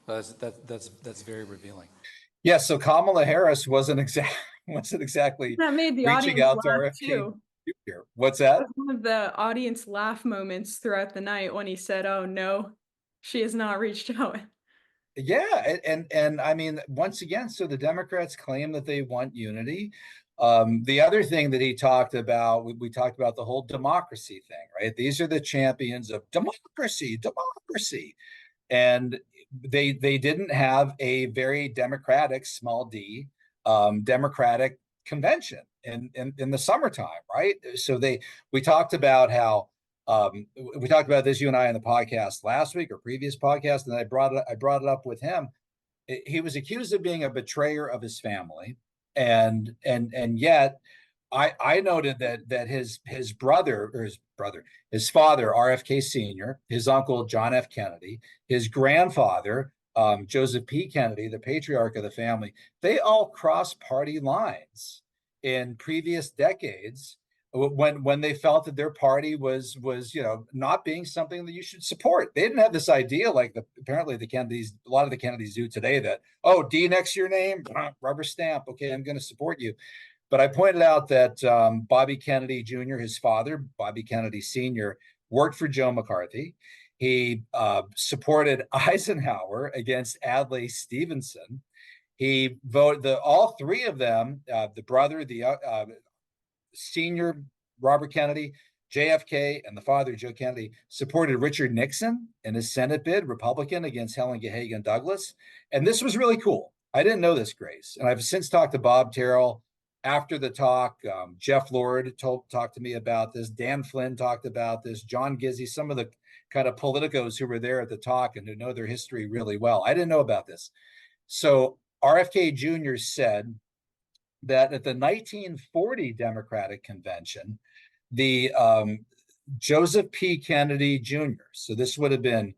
That's very revealing. Yeah, so Kamala Harris wasn't exactly That made the reaching audience out to laugh RFK too. Jr. What's that? That was one of the audience laugh moments throughout the night when he said, "Oh no, she has not reached out." Yeah, and I mean, once again, so the Democrats claim that they want unity. The other thing that he talked about, we talked about the whole democracy thing, right? These are the champions of democracy, democracy, and they didn't have a very democratic, small d, democratic convention in the summertime, right? So we talked about how we talked about this, you and I, on the podcast last week or previous podcast, and I brought it up with him. He was accused of being a betrayer of his family, and yet I noted that his brother, or his father, RFK Sr., his uncle John F. Kennedy, his grandfather Joseph P. Kennedy, the patriarch of the family, they all crossed party lines in previous decades when they felt that their party was not being something that you should support. They didn't have this idea like apparently the Kennedys, a lot of the Kennedys do today, that, oh, D next to your name, rubber stamp, okay, I'm going to support you. But I pointed out that Bobby Kennedy Jr., his father, Bobby Kennedy Sr., worked for Joe McCarthy. He supported Eisenhower against Adlai Stevenson. He voted all three of them, the brother, the senior Robert Kennedy, JFK, and the father, Joe Kennedy, supported Richard Nixon in his Senate bid, Republican, against Helen Gahagan Douglas. And this was really cool. I didn't know this, Grace. And I've since talked to Bob Terrell after the talk. Jeff Lord talked to me about this. Dan Flynn talked about this. John Gizzi, some of the kind of politicos who were there at the talk and who know their history really well. I didn't know about this. So RFK Jr. said that at the 1940 Democratic Convention, the Joseph P. Kennedy Jr., so this would have been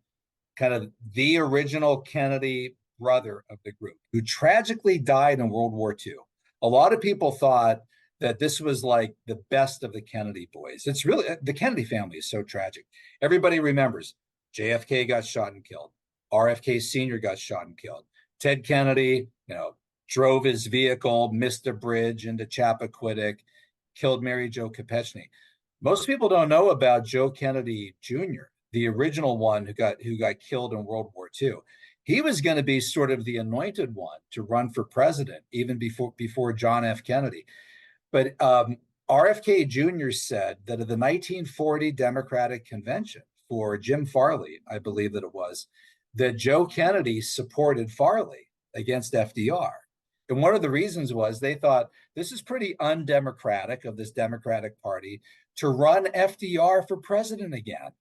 kind of the original Kennedy brother of the group, who tragically died in World War II. A lot of people thought that this was like the best of the Kennedy boys. It's really, the Kennedy family is so tragic. Everybody remembers JFK got shot and killed. RFK Sr. got shot and killed. Ted Kennedy, drove his vehicle, missed a bridge into Chappaquiddick, killed Mary Jo Kopechne. Most people don't know about Joe Kennedy Jr., the original one who got killed in World War II. He was going to be sort of the anointed one to run for president, even before John F. Kennedy. But RFK Jr. said that at the 1940 Democratic Convention for Jim Farley, I believe that it was, that Joe Kennedy supported Farley against FDR. And one of the reasons was they thought this is pretty undemocratic of this Democratic Party to run FDR for president again,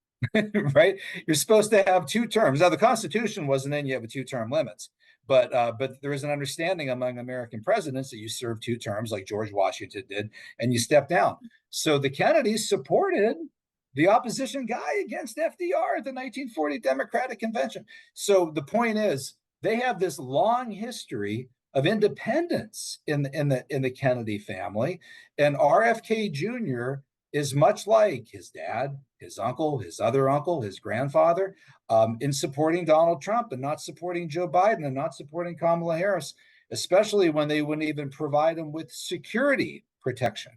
right? You're supposed to have 2 terms. Now, the Constitution wasn't in yet with 2-term limits, but there is an understanding among American presidents that you serve 2 terms like George Washington did, and you step down. So the Kennedys supported the opposition guy against FDR at the 1940 Democratic Convention. So the point is, they have this long history of independence in the Kennedy family, and RFK Jr. is much like his dad, his uncle, his other uncle, his grandfather, in supporting Donald Trump and not supporting Joe Biden and not supporting Kamala Harris, especially when they wouldn't even provide him with security protection.